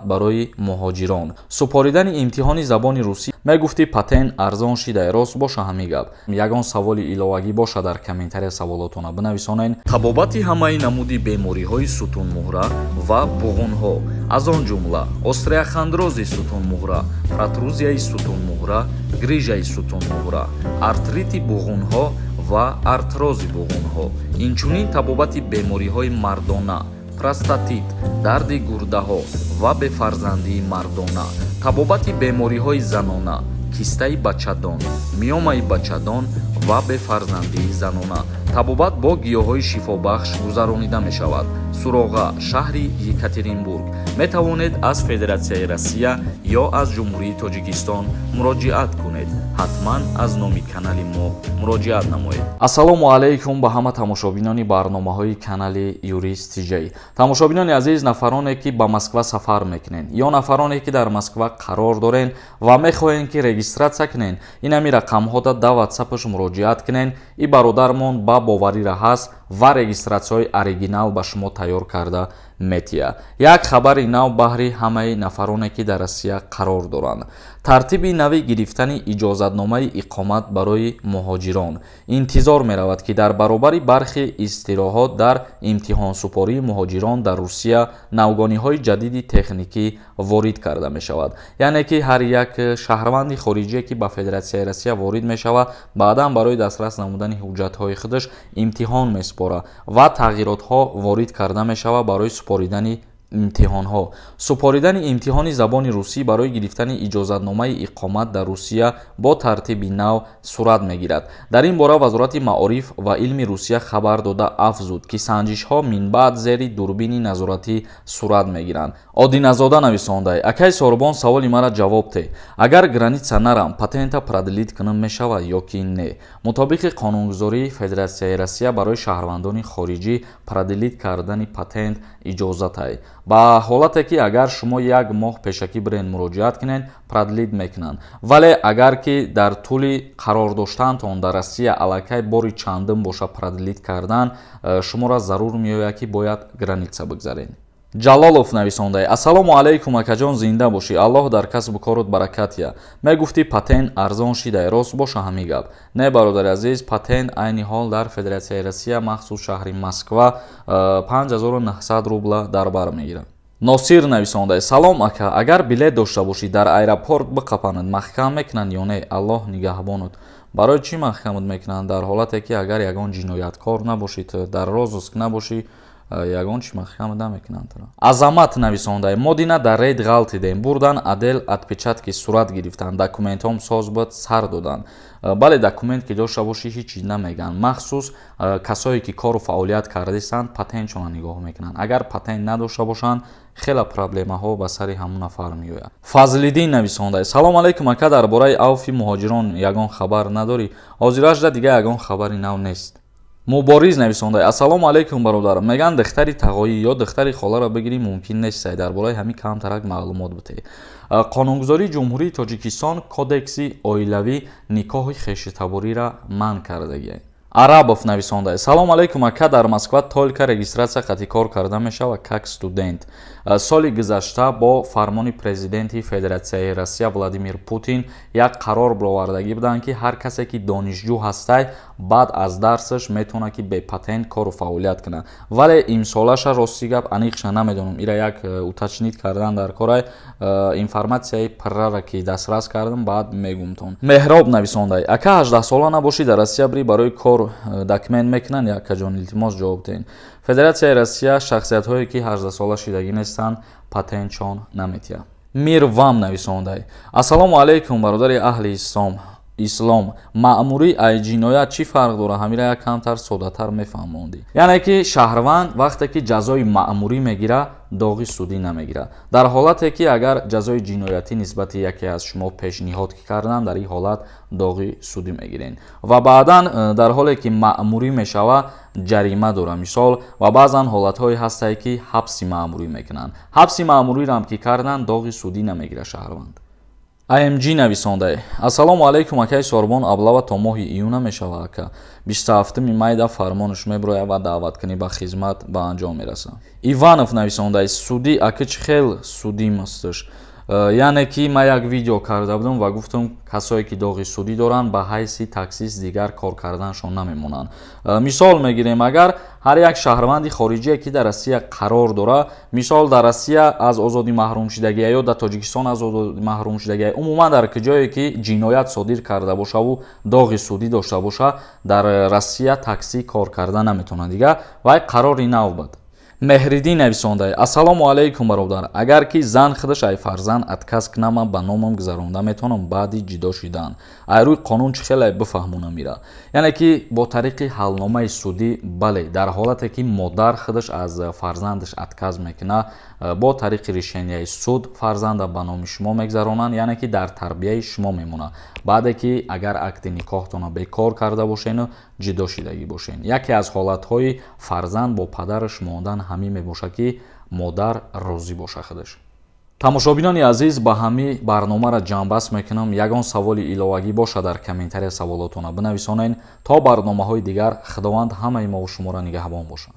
барои муҳоҷирон. Супоридани имтиҳони забони русӣ мегуфти патент арзон шида рост боша ҳамин гап. Ягон саволи иловагӣ боша дар комментария саволотона бинависонед. Табобати ҳамаи намуди бемориҳои сутунмуҳра ва буғунҳо, аз он ҷумла остреохондрози сутунмуҳра, протрузияи сутунмуҳра, грижаи сутунмуҳра, артрити буғунҳо ва артрози буғунҳо, инчунин табобати бемориҳои мардона, простатит, дарди гурдаҳо ва бефарзандии мардона, табобати бемориҳои занона, кистаи бачадон, миомаи бачадон ва бефарзандии занона. Табобат бо гиёҳҳои шифобахш гузаронида мешавад. Суроға, шаҳри Екатеринбург. Метавонед аз Федератсияи Россия ё аз Ҷумҳурии Тоҷикистон муроҷиат кунед. ҳатман аз номи канали мо муроҷиат намоед. Ассалому алайкум ба ҳама тамошобинони барномаҳои канали Юрист TJ. Тамошобинони азиз, нафароне ки ба Москва сафар мекунен ё нафароне ки дар Москва қарор дорен ва мехоҳен ки регистратсия кунен, ин ҳами рақамҳода да ватсапаш муроҷиат кунен. И бародармон ба боварира ҳаст ва регистратсияҳои оригинал ба шумо тайёр карда метия. Як хабари нав баҳри ҳамаи нафароне ки дар Россия қарор доранд. Тартиби нави гирифтани иҷозатномаи иқомат барои муҳоҷирон. Интизор меравад ки дар баробари бархи истироҳот дар имтиҳонсупории муҳоҷирон дар Русия навгониҳои ҷадиди техникӣ ворид карда мешавад. Яъне ки ҳар як шаҳрванди хориҷие ки ба Федератсияи Россия ворид мешавад, баъдан барои дастрас намудани ҳуҷҷатҳои худаш имтиҳон месупора ва тағйиротҳо ворид карда мешавад барои супоридани имтиҳонҳо. Супоридани имтиҳони забони русӣ барои гирифтани иҷозатномаи иқомат дар Русия бо тартиби нав сурат мегирад. Дар ин бора Вазорати Маориф ва илми Русия хабар дода афзуд ки санҷишҳо минбаъд зери дурбини назоратӣ сурат мегиранд. Одиназода нависондай: акай Сорбон, саволи мара ҷавоб те. Агар граница нарам, патента продлит кунам мешавад ё ки не? Мутобиқи қонунгузории Федератсияи Россия барои шаҳрвандони хориҷӣ продлит кардани патент иҷозатай. Ба ҳолате ки агар шумо як моҳ пешакӣ бирен муроҷиат кунед, продлит мекунанд. Вале агар ки дар тӯли қарор доштантон дар Россия аллакай бори чандум боша продлит кардан, шуморо зарур меояд ки бояд граница бигзаред. Ҷалолов нависондай: ассалому алайкум акаҷон, зинда бошӣ, аллоҳ дар касбу корот баракат я. Мегуфти патент арзон шида рост боша ҳамин гап? Не бародари азиз, патент айни ҳол дар Федератсияи Россия махсус шаҳри Москва 5900 рубла дар бар мегирад. Носир нависондай: салом ака, агар билет дошта бошӣ дар аэропорт биқапанад, маҳкам мекунанд ё не? Аллоҳ нигаҳбонад. Барои чӣ маҳкамат мекунанд? Дар ҳолате ки агар ягон ҷинояткор набошӣ, дар розыск набошӣ, ягон чӣ маҳкама намекунанд. Азамат нависондай: модина дар рейд ғалти дем, бурдан адел отпечатки сурат гирифтанд, документҳом соз буд, сар доданд. Бале, документ ки дошта бошӣ ҳеҷ чиз намегӯянд. махсус касое ки кору фаъолият кардастанд патентшона нигоҳ мекунанд. агар патент надошта бошанд, хела проблемаҳо ба сари ҳамон нафар меояд. Фазлиддин нависондай: салом алайкум ака, дар бораи авфи муҳоҷирон ягон хабар надорӣ? ҳозиражда дига ягон хабари нав нест. Мубориз нависондай: ассалому алайкум бародар, меган духтари тағоӣ ё духтари холаро бигирӣ мумкин нест? Дар бораи ҳамин камтарак маълумот бите. Қонунгузории Ҷумҳурии Тоҷикистон кодекси оилавӣ никоҳи хештабориро манъ кардагиаст. Арабов нависондай: салом алайкум ака, дар Москва толика регистратсия қатъи кор карда мешавад как студент. соли гузашта бо фармони президенти Федератсияи Россия Владимир Путин як қарор бировардагӣ буданд ки ҳар касе ки донишҷӯ ҳастай баъд аз дарсаш метавонад ки бепатент кору фаъолият кунад. Вале имсолаша рости гап аниқша намедонам. Ира як уточнит кардан дар корай, информатсияи пиррара ки дастрас кардам баъд мегумтон. Меҳроб нависондай: ака 18 сола набошӣ дар Россия бирӣ барои кор документ мекунанд? Якаҷон илтимос ҷавоб ден. Федератсияи Россия шахсиятҳое ки 18 сола шидагӣ нестанд патентшон наметиҳад. Мир вам нависондай: ассалому алайкум бародари аҳли ислом, маъмурӣ ай ҷиноят чӣ фарқ дорад? ҳамира як камтар содатар мефаҳмондӣ. яъне ки шаҳрванд вақте ки ҷазои маъмурӣ мегирад, доғи судӣ намегирад. дар ҳолате ки агар ҷазои ҷиноятӣ нисбати яке аз шумо пешниҳод карданд, дар ин ҳолат доғи судӣ мегиред ва баъдан дар ҳоле ки маъмурӣ мешавад ҷарима дорад. мисол ва баъзан ҳолатҳое ҳастае ки ҳабси маъмурӣ мекунанд. ҳабси маъмуриро ки карданд, доғи судӣ намегирад шаҳрванд. IMG нависонда: Ассалому алайкум акаи Сорбон, аблава то моҳи июна мешава ака. 27 майда фармонш меброяд ва даъваткунӣ ба хизмат ба анҷом мерасад. Иванов нависонда: Судӣ ака чӣ хел судӣ масташ? яъне ки ман як видео карда будам ва гуфтам касое ки доғи судӣ доранд ба ҳайси таксист дигар кор карданашон намемонанд. мисол мегирем, агар ҳар як шаҳрванди хориҷие ки дар Россия қарор дора, мисол дар Россия аз озодӣ маҳрумшудагӣ ё дар Тоҷикистон аз озодӣ маҳрумшудагӣ, умуман дар ҷое ки ҷиноят содир карда бошаву доғи судӣ дошта боша, дар Россия таксӣ кор карда наметавонад. Дигар вай қарори нав бад. Меҳриддин нависонда: Ассалому алайкум бародар, агар ки зан худаш ай фарзанд адказ кунама ба номам гузаронда метавонам баъди ҷидо шудан. Ай рӯи қонун чӣ хеле бифаҳмонам ира. Яъне ки бо тариқи ҳалномаи судӣ, бале, дар ҳолате ки модар худаш аз фарзандаш адказ мекуна, бо тариқи решенияи суд фарзанда ба номи шумо мегзаронанд, яъне ки дар тарбияи шумо мемонад. баъде ки агар акти никоҳтона бекор карда бошену ҷидо шудагӣ бошен. яке аз ҳолатҳои фарзанд бо падараш мондан ҳамин мебошад ки модар розӣ боша худаш. тамошобинони азиз, ба ҳамин барномаро ҷамъбаст мекунам. ягон саволи иловагӣ бошад дар комментария саволотона бинависонед. то барномаҳои дигар, худованд ҳамаи мо ва шуморо нигаҳбон бошад.